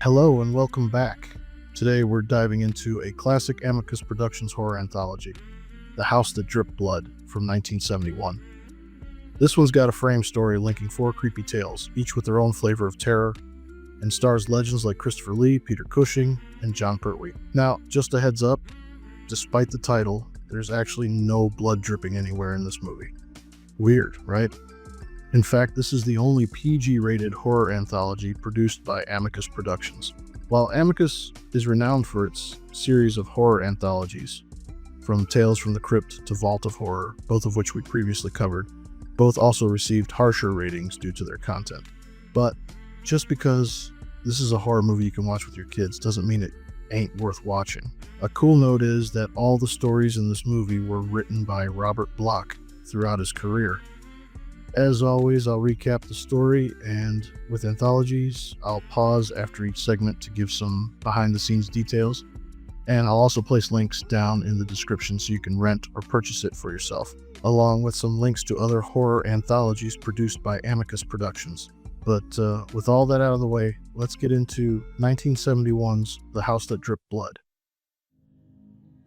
Hello and welcome back. Today we're diving into a classic Amicus Productions horror anthology, The House That Dripped Blood from 1971. This one's got a frame story linking four creepy tales, each with their own flavor of terror, and stars legends like Christopher Lee, Peter Cushing, and John Pertwee. Now, just a heads up, despite the title, there's actually no blood dripping anywhere in this movie. Weird, right? In fact, this is the only PG-rated horror anthology produced by Amicus Productions. While Amicus is renowned for its series of horror anthologies, from Tales from the Crypt to Vault of Horror, both of which we previously covered, both also received harsher ratings due to their content. But just because this is a horror movie you can watch with your kids doesn't mean it ain't worth watching. A cool note is that all the stories in this movie were written by Robert Bloch throughout his career. As always, I'll recap the story, and with anthologies, I'll pause after each segment to give some behind-the-scenes details, and I'll also place links down in the description so you can rent or purchase it for yourself, along with some links to other horror anthologies produced by Amicus Productions. But with all that out of the way, let's get into 1971's The House That Dripped Blood.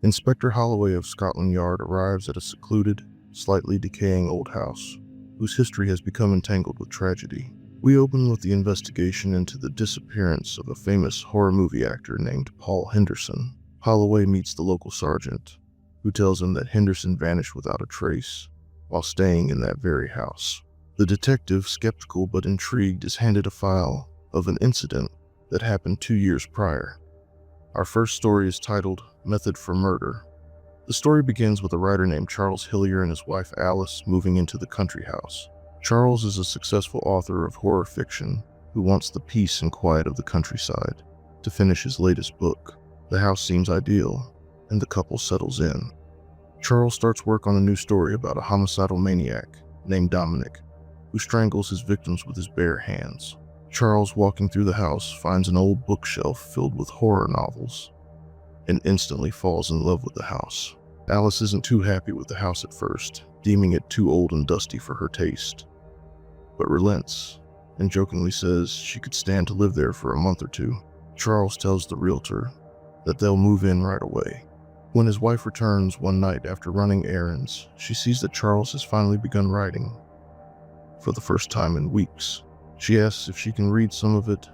Inspector Holloway of Scotland Yard arrives at a secluded, slightly decaying old house, whose history has become entangled with tragedy. We open with the investigation into the disappearance of a famous horror movie actor named Paul Henderson. Holloway meets the local sergeant, who tells him that Henderson vanished without a trace while staying in that very house. The detective, skeptical but intrigued, is handed a file of an incident that happened 2 years prior. Our first story is titled Method for Murder. The story begins with a writer named Charles Hillier and his wife Alice moving into the country house. Charles is a successful author of horror fiction who wants the peace and quiet of the countryside to finish his latest book. The house seems ideal, and the couple settles in. Charles starts work on a new story about a homicidal maniac named Dominic, who strangles his victims with his bare hands. Charles, walking through the house, finds an old bookshelf filled with horror novels and instantly falls in love with the house. Alice isn't too happy with the house at first, deeming it too old and dusty for her taste, but relents and jokingly says she could stand to live there for a month or two. Charles tells the realtor that they'll move in right away. When his wife returns one night after running errands, she sees that Charles has finally begun writing for the first time in weeks. She asks if she can read some of it,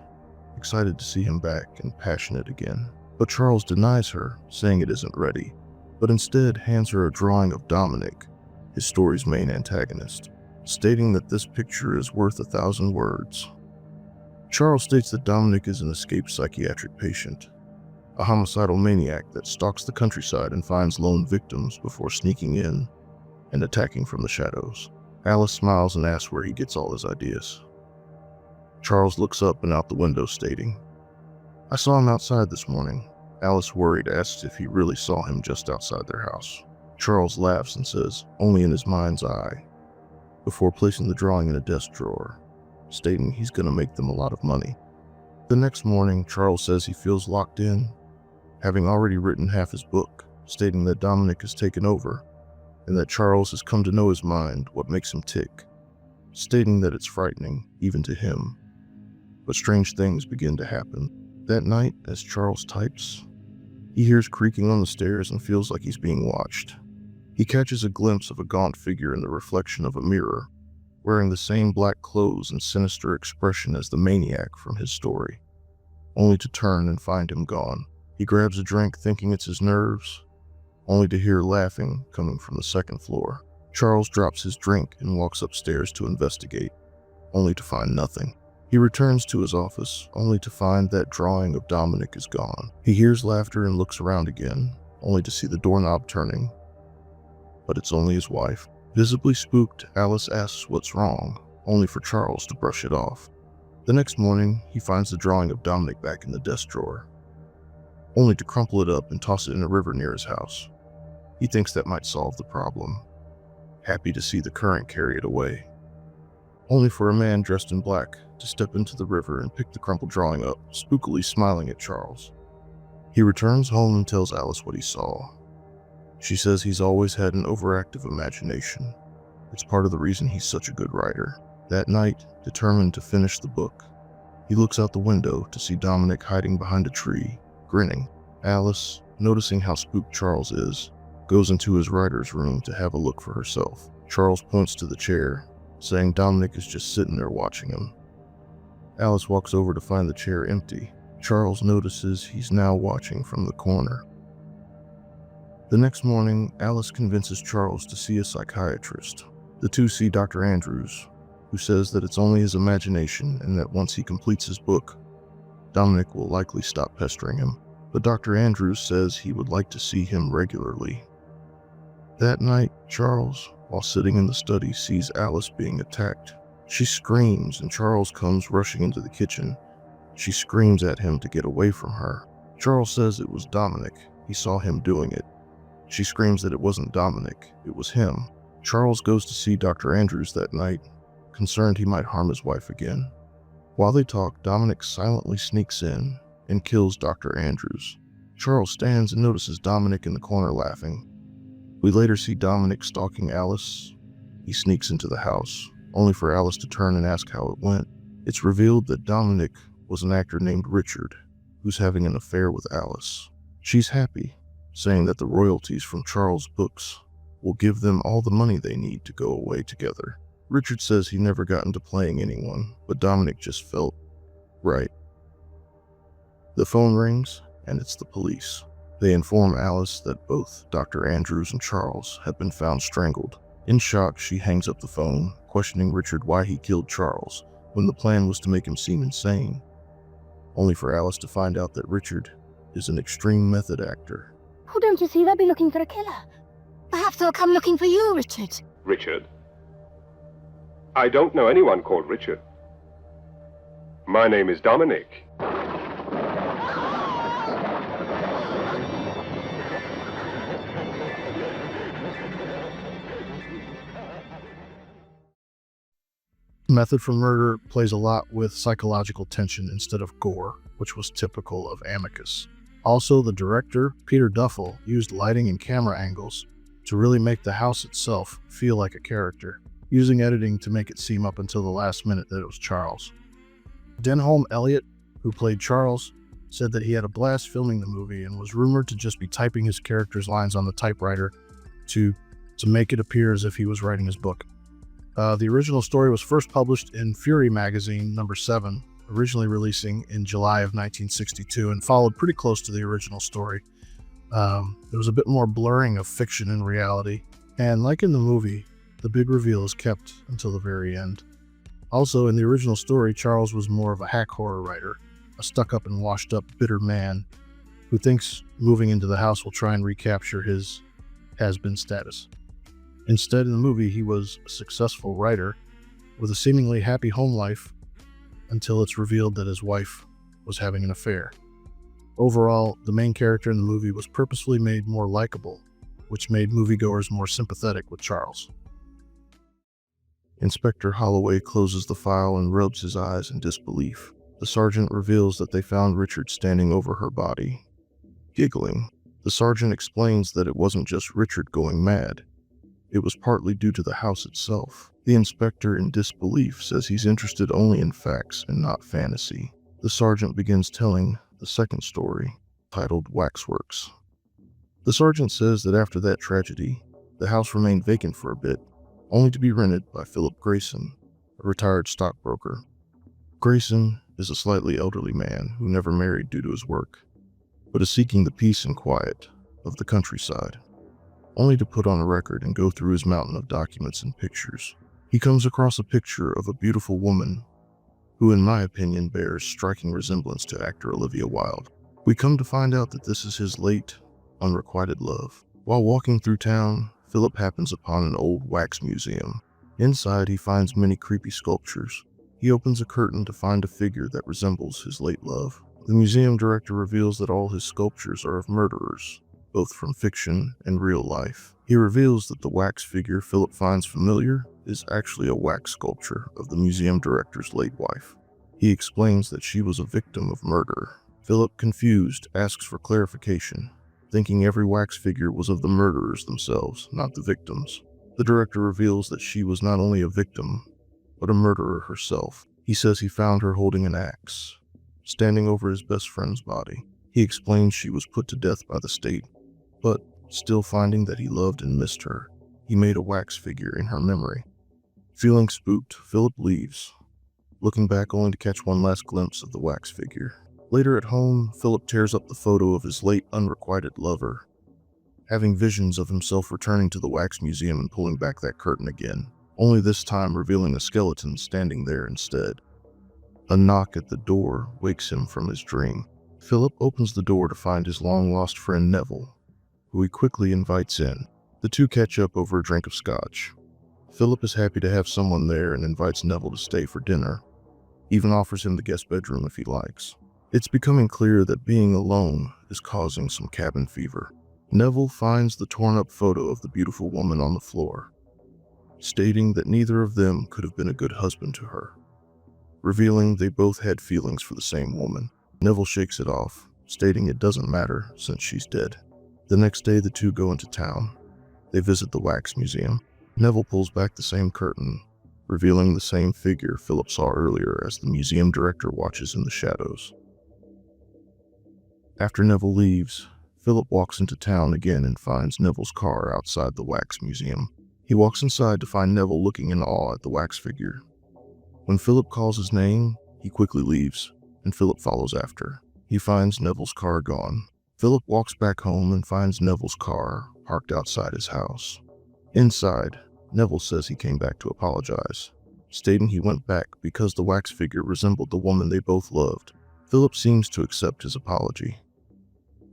excited to see him back and passionate again. But Charles denies her, saying it isn't ready, but instead hands her a drawing of Dominic, his story's main antagonist, stating that this picture is worth 1,000 words. Charles states that Dominic is an escaped psychiatric patient, a homicidal maniac that stalks the countryside and finds lone victims before sneaking in and attacking from the shadows. Alice smiles and asks where he gets all his ideas. Charles looks up and out the window, stating, "I saw him outside this morning." Alice, worried, asks if he really saw him just outside their house. Charles laughs and says, "Only in his mind's eye," before placing the drawing in a desk drawer, stating he's going to make them a lot of money. The next morning, Charles says he feels locked in, having already written half his book, stating that Dominic has taken over, and that Charles has come to know his mind, what makes him tick, stating that it's frightening, even to him. But strange things begin to happen. That night, as Charles types, he hears creaking on the stairs and feels like he's being watched. He catches a glimpse of a gaunt figure in the reflection of a mirror, wearing the same black clothes and sinister expression as the maniac from his story, only to turn and find him gone. He grabs a drink thinking it's his nerves, only to hear laughing coming from the second floor. Charles drops his drink and walks upstairs to investigate, only to find nothing. He returns to his office, only to find that drawing of Dominic is gone. He hears laughter and looks around again, only to see the doorknob turning, but it's only his wife. Visibly spooked, Alice asks what's wrong, only for Charles to brush it off. The next morning, he finds the drawing of Dominic back in the desk drawer, only to crumple it up and toss it in a river near his house. He thinks that might solve the problem, happy to see the current carry it away, only for a man dressed in black to step into the river and pick the crumpled drawing up, spookily smiling at Charles. He returns home and tells Alice what he saw. She says he's always had an overactive imagination. It's part of the reason he's such a good writer. That night, determined to finish the book, He looks out the window to see Dominic hiding behind a tree, grinning. Alice, noticing how spooked Charles is, goes into his writer's room to have a look for herself. Charles points to the chair, saying Dominic is just sitting there watching him. Alice walks over to find the chair empty. Charles notices he's now watching from the corner. The next morning, Alice convinces Charles to see a psychiatrist. The two see Dr. Andrews, who says that it's only his imagination and that once he completes his book, Dominic will likely stop pestering him. But Dr. Andrews says he would like to see him regularly. That night, Charles, while sitting in the study, sees Alice being attacked. She screams and Charles comes rushing into the kitchen. She screams at him to get away from her. Charles says it was Dominic. He saw him doing it. She screams that it wasn't Dominic, it was him. Charles goes to see Dr. Andrews that night, concerned he might harm his wife again. While they talk, Dominic silently sneaks in and kills Dr. Andrews. Charles stands and notices Dominic in the corner laughing. We later see Dominic stalking Alice. He sneaks into the house, only for Alice to turn and ask how it went. It's revealed that Dominic was an actor named Richard, who's having an affair with Alice. She's happy, saying that the royalties from Charles' books will give them all the money they need to go away together. Richard says he never got into playing anyone, but Dominic just felt right. The phone rings, and it's the police. They inform Alice that both Dr. Andrews and Charles have been found strangled. In shock, she hangs up the phone, questioning Richard why he killed Charles, when the plan was to make him seem insane, only for Alice to find out that Richard is an extreme method actor. Oh, don't you see? They'll be looking for a killer. Perhaps they'll come looking for you, Richard. Richard? I don't know anyone called Richard. My name is Dominic. Method for Murder plays a lot with psychological tension instead of gore, which was typical of Amicus. Also, the director, Peter Duffell, used lighting and camera angles to really make the house itself feel like a character, using editing to make it seem up until the last minute that it was Charles. Denholm Elliott, who played Charles, said that he had a blast filming the movie and was rumored to just be typing his character's lines on the typewriter to make it appear as if he was writing his book. The original story was first published in Fury magazine number 7, originally releasing in July of 1962, and followed pretty close to the original story. There was a bit more blurring of fiction and reality, and like in the movie, the big reveal is kept until the very end. Also, in the original story, Charles was more of a hack horror writer, a stuck-up and washed-up bitter man who thinks moving into the house will try and recapture his has-been status. Instead, in the movie, he was a successful writer with a seemingly happy home life until it's revealed that his wife was having an affair. Overall, the main character in the movie was purposefully made more likable, which made moviegoers more sympathetic with Charles. Inspector Holloway closes the file and rubs his eyes in disbelief. The sergeant reveals that they found Richard standing over her body, giggling. The sergeant explains that it wasn't just Richard going mad. It was partly due to the house itself. The inspector, in disbelief, says he's interested only in facts and not fantasy. The sergeant begins telling the second story, titled Waxworks. The sergeant says that after that tragedy, the house remained vacant for a bit, only to be rented by Philip Grayson, a retired stockbroker. Grayson is a slightly elderly man who never married due to his work, but is seeking the peace and quiet of the countryside, only to put on a record and go through his mountain of documents and pictures. He comes across a picture of a beautiful woman who, in my opinion, bears striking resemblance to actor Olivia Wilde. We come to find out that this is his late, unrequited love. While walking through town, Philip happens upon an old wax museum. Inside, he finds many creepy sculptures. He opens a curtain to find a figure that resembles his late love. The museum director reveals that all his sculptures are of murderers, both from fiction and real life. He reveals that the wax figure Philip finds familiar is actually a wax sculpture of the museum director's late wife. He explains that she was a victim of murder. Philip, confused, asks for clarification, thinking every wax figure was of the murderers themselves, not the victims. The director reveals that she was not only a victim, but a murderer herself. He says he found her holding an axe, standing over his best friend's body. He explains she was put to death by the state, but still finding that he loved and missed her, he made a wax figure in her memory. Feeling spooked, Philip leaves, looking back only to catch one last glimpse of the wax figure. Later at home, Philip tears up the photo of his late unrequited lover, having visions of himself returning to the wax museum and pulling back that curtain again, only this time revealing a skeleton standing there instead. A knock at the door wakes him from his dream. Philip opens the door to find his long-lost friend Neville, who he quickly invites in. The two catch up over a drink of scotch. Philip is happy to have someone there and invites Neville to stay for dinner, even offers him the guest bedroom if he likes. It's becoming clear that being alone is causing some cabin fever. Neville finds the torn-up photo of the beautiful woman on the floor, stating that neither of them could have been a good husband to her, revealing they both had feelings for the same woman. Neville shakes it off, stating it doesn't matter since she's dead. The next day, the two go into town. They visit the wax museum. Neville pulls back the same curtain, revealing the same figure Philip saw earlier as the museum director watches in the shadows. After Neville leaves, Philip walks into town again and finds Neville's car outside the wax museum. He walks inside to find Neville looking in awe at the wax figure. When Philip calls his name, he quickly leaves, and Philip follows after. He finds Neville's car gone. Philip walks back home and finds Neville's car parked outside his house. Inside, Neville says he came back to apologize, stating he went back because the wax figure resembled the woman they both loved. Philip seems to accept his apology,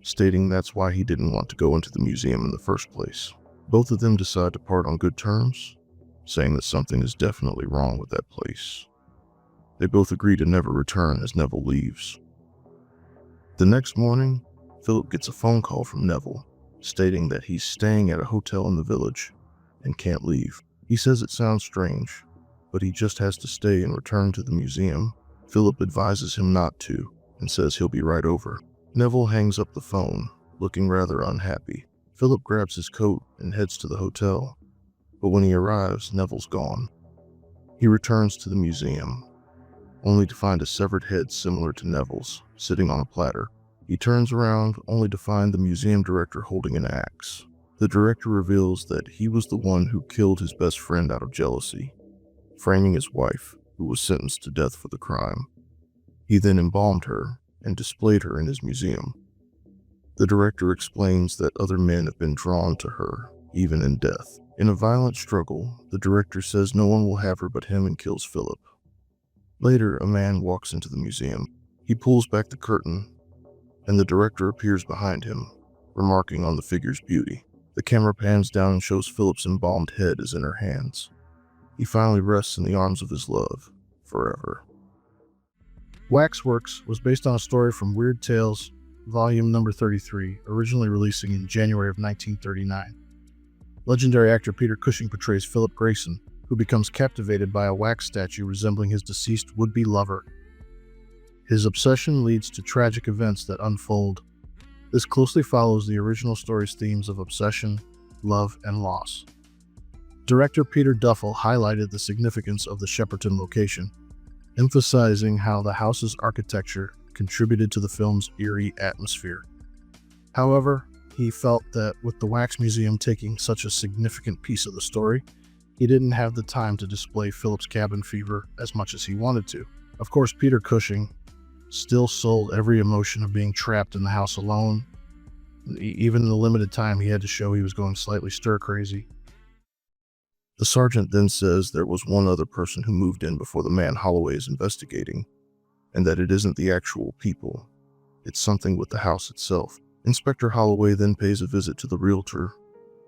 stating that's why he didn't want to go into the museum in the first place. Both of them decide to part on good terms, saying that something is definitely wrong with that place. They both agree to never return as Neville leaves. The next morning, Philip gets a phone call from Neville, stating that he's staying at a hotel in the village and can't leave. He says it sounds strange, but he just has to stay and return to the museum. Philip advises him not to and says he'll be right over. Neville hangs up the phone, looking rather unhappy. Philip grabs his coat and heads to the hotel, but when he arrives, Neville's gone. He returns to the museum, only to find a severed head similar to Neville's, sitting on a platter. He turns around, only to find the museum director holding an axe. The director reveals that he was the one who killed his best friend out of jealousy, framing his wife, who was sentenced to death for the crime. He then embalmed her and displayed her in his museum. The director explains that other men have been drawn to her, even in death. In a violent struggle, the director says no one will have her but him and kills Philip. Later, a man walks into the museum. He pulls back the curtain, and the director appears behind him, remarking on the figure's beauty. The camera pans down and shows Philip's embalmed head is in her hands. He finally rests in the arms of his love, forever. Waxworks was based on a story from Weird Tales, volume number 33, originally releasing in January of 1939. Legendary actor Peter Cushing portrays Philip Grayson, who becomes captivated by a wax statue resembling his deceased would-be lover. His obsession leads to tragic events that unfold. This closely follows the original story's themes of obsession, love, and loss. Director Peter Duffell highlighted the significance of the Shepperton location, emphasizing how the house's architecture contributed to the film's eerie atmosphere. However, he felt that with the Wax Museum taking such a significant piece of the story, he didn't have the time to display Philip's cabin fever as much as he wanted to. Of course, Peter Cushing still sold every emotion of being trapped in the house alone, even in the limited time he had to show he was going slightly stir-crazy. The sergeant then says there was one other person who moved in before the man Holloway is investigating, and that it isn't the actual people, it's something with the house itself. Inspector Holloway then pays a visit to the realtor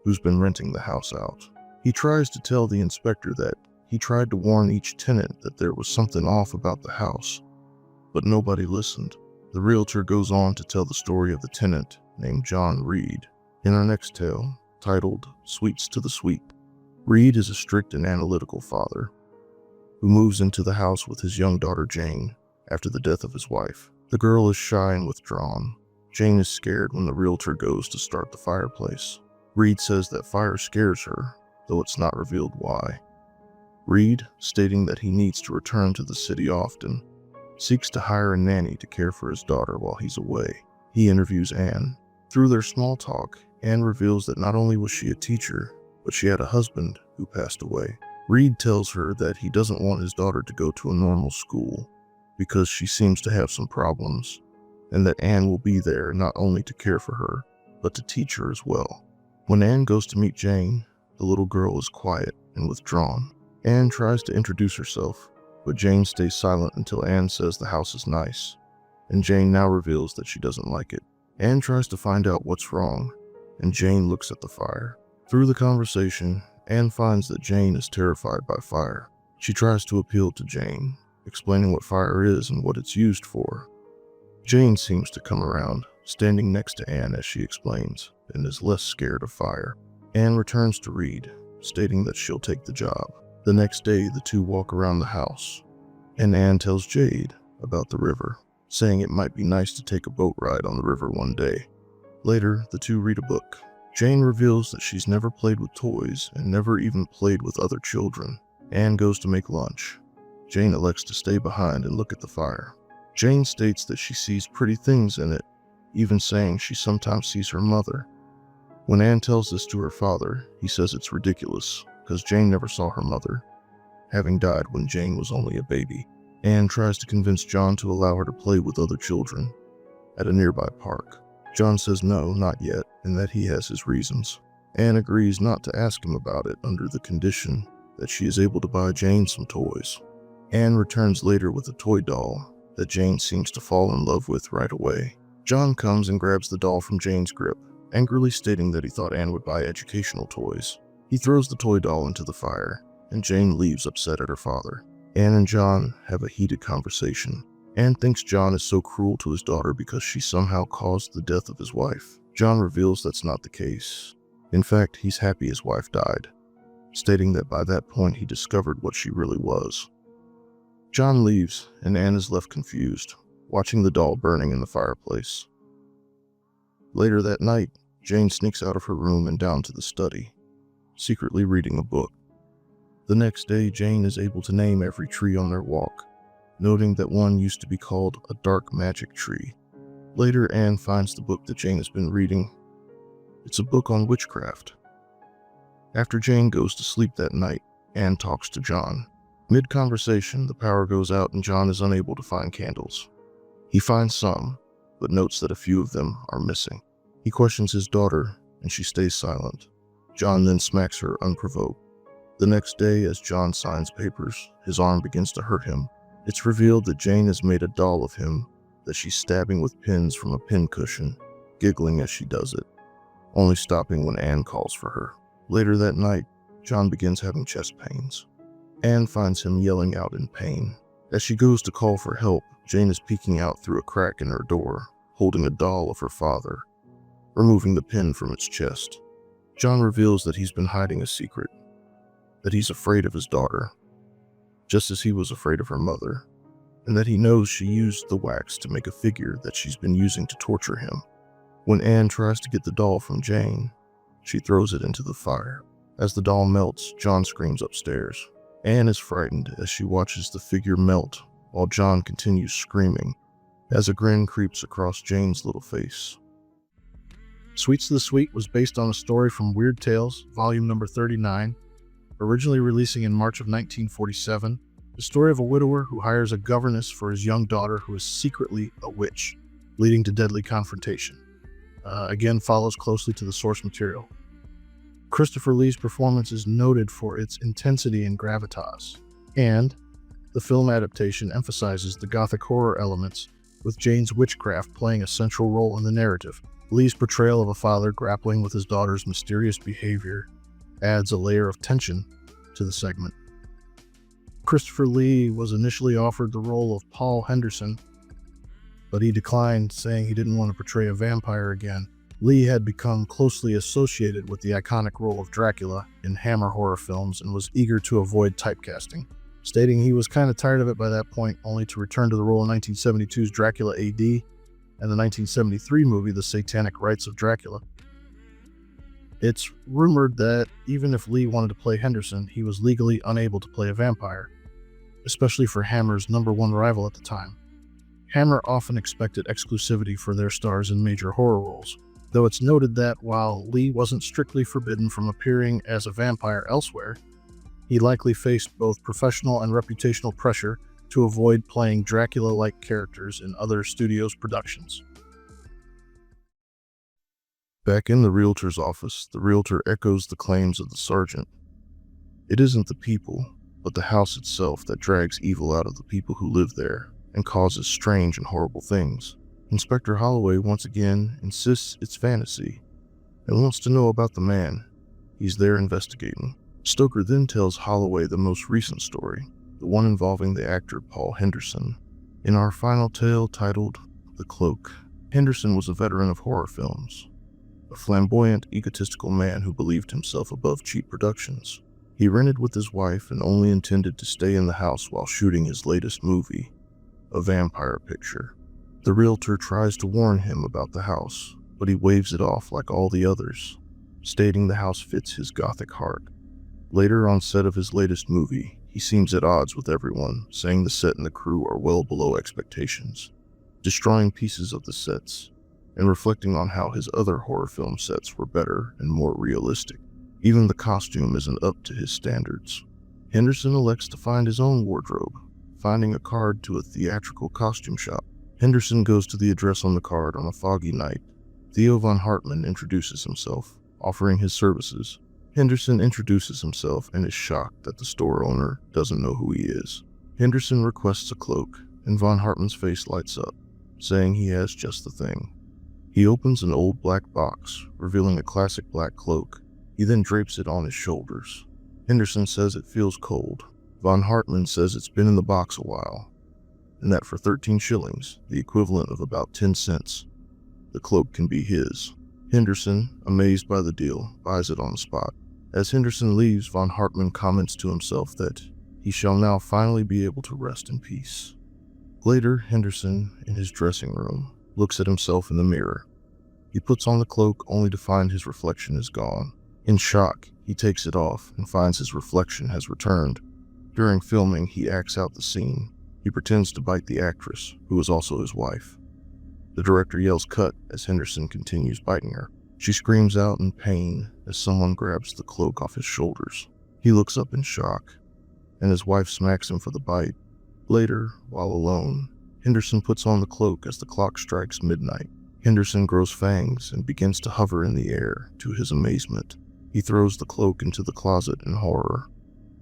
who's been renting the house out. He tries to tell the inspector that he tried to warn each tenant that there was something off about the house, but nobody listened. The realtor goes on to tell the story of the tenant named John Reed in our next tale, titled Sweets to the Sweet. Reed is a strict and analytical father who moves into the house with his young daughter Jane after the death of his wife. The girl is shy and withdrawn. Jane is scared when the realtor goes to start the fireplace. Reed says that fire scares her, though it's not revealed why. Reed, stating that he needs to return to the city often, seeks to hire a nanny to care for his daughter while he's away. He interviews Anne. Through their small talk, Anne reveals that not only was she a teacher, but she had a husband who passed away. Reed tells her that he doesn't want his daughter to go to a normal school because she seems to have some problems, and that Anne will be there not only to care for her, but to teach her as well. When Anne goes to meet Jane, the little girl is quiet and withdrawn. Anne tries to introduce herself, but Jane stays silent until Anne says the house is nice, and Jane now reveals that she doesn't like it. Anne tries to find out what's wrong, and Jane looks at the fire. Through the conversation, Anne finds that Jane is terrified by fire. She tries to appeal to Jane, explaining what fire is and what it's used for. Jane seems to come around, standing next to Anne as she explains, and is less scared of fire. Anne returns to Reed, stating that she'll take the job. The next day, the two walk around the house, and Anne tells Jade about the river, saying it might be nice to take a boat ride on the river one day. Later, the two read a book. Jane reveals that she's never played with toys and never even played with other children. Anne goes to make lunch. Jane elects to stay behind and look at the fire. Jane states that she sees pretty things in it, even saying she sometimes sees her mother. When Anne tells this to her father, he says it's ridiculous, because Jane never saw her mother, having died when Jane was only a baby. Anne tries to convince John to allow her to play with other children at a nearby park. John says no, not yet, and that he has his reasons. Anne agrees not to ask him about it under the condition that she is able to buy Jane some toys. Anne returns later with a toy doll that Jane seems to fall in love with right away. John comes and grabs the doll from Jane's grip, angrily stating that he thought Anne would buy educational toys. He throws the toy doll into the fire, and Jane leaves upset at her father. Anne and John have a heated conversation. Anne thinks John is so cruel to his daughter because she somehow caused the death of his wife. John reveals that's not the case. In fact, he's happy his wife died, stating that by that point he discovered what she really was. John leaves, and Anne is left confused, watching the doll burning in the fireplace. Later that night, Jane sneaks out of her room and down to the study, secretly reading a book. The next day, Jane is able to name every tree on their walk, noting that one used to be called a dark magic tree. Later, Anne finds the book that Jane has been reading. It's a book on witchcraft. After Jane goes to sleep that night, Anne talks to John. Mid-conversation, the power goes out and John is unable to find candles. He finds some, but notes that a few of them are missing. He questions his daughter, and she stays silent. John then smacks her unprovoked. The next day, as John signs papers, his arm begins to hurt him. It's revealed that Jane has made a doll of him that she's stabbing with pins from a pincushion, giggling as she does it, only stopping when Anne calls for her. Later that night, John begins having chest pains. Anne finds him yelling out in pain. As she goes to call for help, Jane is peeking out through a crack in her door, holding a doll of her father, removing the pin from its chest. John reveals that he's been hiding a secret, that he's afraid of his daughter, just as he was afraid of her mother, and that he knows she used the wax to make a figure that she's been using to torture him. When Anne tries to get the doll from Jane, she throws it into the fire. As the doll melts, John screams upstairs. Anne is frightened as she watches the figure melt while John continues screaming as a grin creeps across Jane's little face. Sweets of the Sweet was based on a story from Weird Tales, volume number 39, originally releasing in March of 1947. The story of a widower who hires a governess for his young daughter who is secretly a witch, leading to deadly confrontation. Again, follows closely to the source material. Christopher Lee's performance is noted for its intensity and gravitas, and the film adaptation emphasizes the gothic horror elements, with Jane's witchcraft playing a central role in the narrative. Lee's portrayal of a father grappling with his daughter's mysterious behavior adds a layer of tension to the segment. Christopher Lee was initially offered the role of Paul Henderson, but he declined, saying he didn't want to portray a vampire again. Lee had become closely associated with the iconic role of Dracula in Hammer horror films and was eager to avoid typecasting, stating he was kind of tired of it by that point, only to return to the role in 1972's Dracula AD and the 1973 movie The Satanic Rites of Dracula. It's rumored that even if Lee wanted to play Henderson, he was legally unable to play a vampire, especially for Hammer's #1 rival at the time. Hammer often expected exclusivity for their stars in major horror roles, though it's noted that while Lee wasn't strictly forbidden from appearing as a vampire elsewhere, he likely faced both professional and reputational pressure to avoid playing Dracula-like characters in other studios' productions. Back in the realtor's office, the realtor echoes the claims of the sergeant. It isn't the people, but the house itself that drags evil out of the people who live there and causes strange and horrible things. Inspector Holloway once again insists it's fantasy and wants to know about the man. He's there investigating. Stoker then tells Holloway the most recent story, the one involving the actor Paul Henderson. In our final tale titled The Cloak, Henderson was a veteran of horror films, a flamboyant, egotistical man who believed himself above cheap productions. He rented with his wife and only intended to stay in the house while shooting his latest movie, a vampire picture. The realtor tries to warn him about the house, but he waves it off like all the others, stating the house fits his gothic heart. Later, on set of his latest movie, he seems at odds with everyone, saying the set and the crew are well below expectations, destroying pieces of the sets, and reflecting on how his other horror film sets were better and more realistic. Even the costume isn't up to his standards. Henderson elects to find his own wardrobe, finding a card to a theatrical costume shop. Henderson goes to the address on the card on a foggy night. Theo von Hartmann introduces himself, offering his services. Henderson introduces himself and is shocked that the store owner doesn't know who he is. Henderson requests a cloak, and von Hartmann's face lights up, saying he has just the thing. He opens an old black box, revealing a classic black cloak. He then drapes it on his shoulders. Henderson says it feels cold. Von Hartmann says it's been in the box a while, and that for 13 shillings, the equivalent of about 10 cents, the cloak can be his. Henderson, amazed by the deal, buys it on the spot. As Henderson leaves, von Hartmann comments to himself that he shall now finally be able to rest in peace. Later, Henderson, in his dressing room, looks at himself in the mirror. He puts on the cloak only to find his reflection is gone. In shock, he takes it off and finds his reflection has returned. During filming, he acts out the scene. He pretends to bite the actress, who is also his wife. The director yells cut as Henderson continues biting her. She screams out in pain as someone grabs the cloak off his shoulders. He looks up in shock, and his wife smacks him for the bite. Later, while alone, Henderson puts on the cloak as the clock strikes midnight. Henderson grows fangs and begins to hover in the air, to his amazement. He throws the cloak into the closet in horror,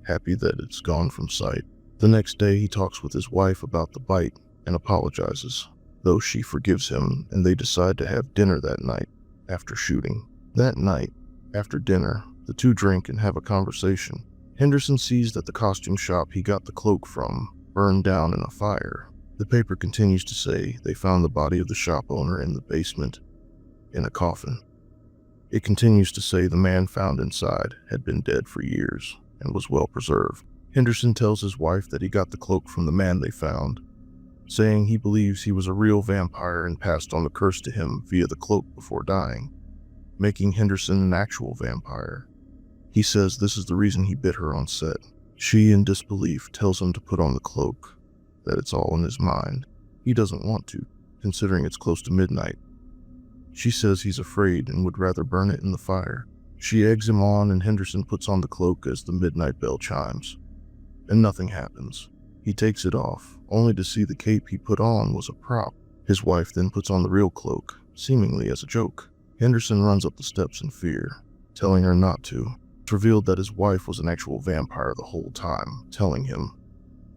happy that it's gone from sight. The next day, he talks with his wife about the bite and apologizes, though she forgives him, and they decide to have dinner that night after shooting. That night, after dinner, the two drink and have a conversation. Henderson sees that the costume shop he got the cloak from burned down in a fire. The paper continues to say they found the body of the shop owner in the basement, in a coffin. It continues to say the man found inside had been dead for years and was well preserved. Henderson tells his wife that he got the cloak from the man they found, saying he believes he was a real vampire and passed on the curse to him via the cloak before dying, making Henderson an actual vampire. He says this is the reason he bit her on set. She, in disbelief, tells him to put on the cloak, that it's all in his mind. He doesn't want to, considering it's close to midnight. She says he's afraid and would rather burn it in the fire. She eggs him on, and Henderson puts on the cloak as the midnight bell chimes, and nothing happens. He takes it off, only to see the cape he put on was a prop. His wife then puts on the real cloak, seemingly as a joke. Henderson runs up the steps in fear, telling her not to. It's revealed that his wife was an actual vampire the whole time, telling him,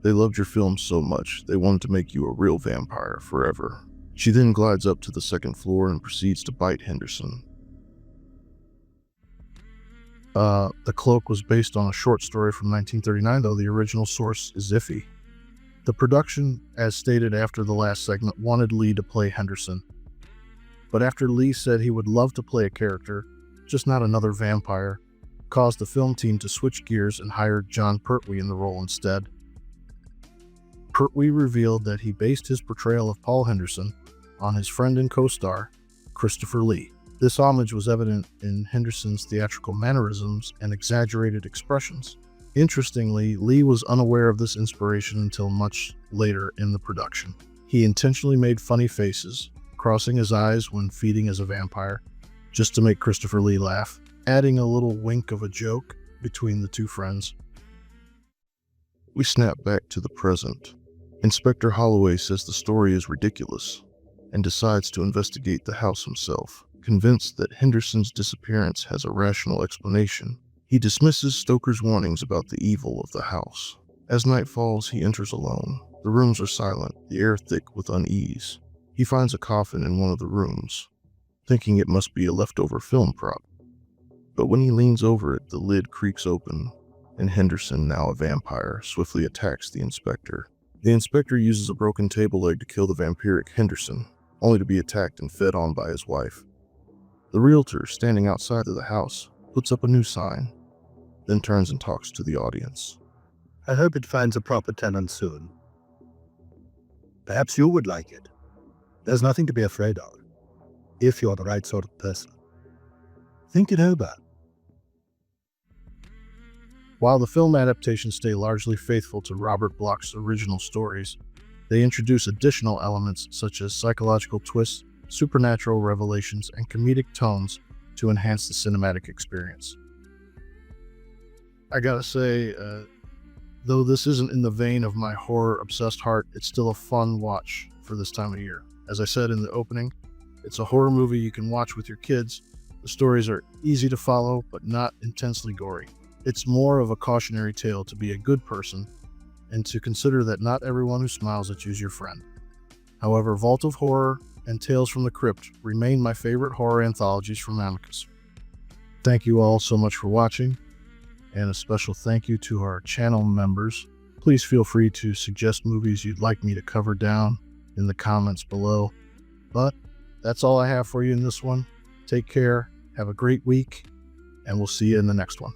"They loved your film so much, they wanted to make you a real vampire forever." She then glides up to the second floor and proceeds to bite Henderson. The Cloak was based on a short story from 1939, though the original source is iffy. The production, as stated after the last segment, wanted Lee to play Henderson. But after Lee said he would love to play a character, just not another vampire, caused the film team to switch gears and hired John Pertwee in the role instead. Pertwee revealed that he based his portrayal of Paul Henderson on his friend and co-star, Christopher Lee. This homage was evident in Henderson's theatrical mannerisms and exaggerated expressions. Interestingly, Lee was unaware of this inspiration until much later in the production. He intentionally made funny faces, crossing his eyes when feeding as a vampire, just to make Christopher Lee laugh, adding a little wink of a joke between the two friends. We snap back to the present. Inspector Holloway says the story is ridiculous and decides to investigate the house himself. Convinced that Henderson's disappearance has a rational explanation, he dismisses Stoker's warnings about the evil of the house. As night falls, he enters alone. The rooms are silent, the air thick with unease. He finds a coffin in one of the rooms, thinking it must be a leftover film prop. But when he leans over it, the lid creaks open, and Henderson, now a vampire, swiftly attacks the inspector. The inspector uses a broken table leg to kill the vampiric Henderson, only to be attacked and fed on by his wife. The realtor, standing outside of the house, puts up a new sign, then turns and talks to the audience. I hope it finds a proper tenant soon. Perhaps you would like it. There's nothing to be afraid of, if you're the right sort of person. Think it over. While the film adaptations stay largely faithful to Robert Bloch's original stories, they introduce additional elements such as psychological twists, supernatural revelations, and comedic tones to enhance the cinematic experience. I gotta say, though this isn't in the vein of my horror-obsessed heart, it's still a fun watch for this time of year. As I said in the opening, it's a horror movie you can watch with your kids. The stories are easy to follow, but not intensely gory. It's more of a cautionary tale to be a good person and to consider that not everyone who smiles at you is your friend. However, Vault of Horror and Tales from the Crypt remain my favorite horror anthologies from Amicus. Thank you all so much for watching, and a special thank you to our channel members. Please feel free to suggest movies you'd like me to cover down in the comments below. But that's all I have for you in this one. Take care, have a great week, and we'll see you in the next one.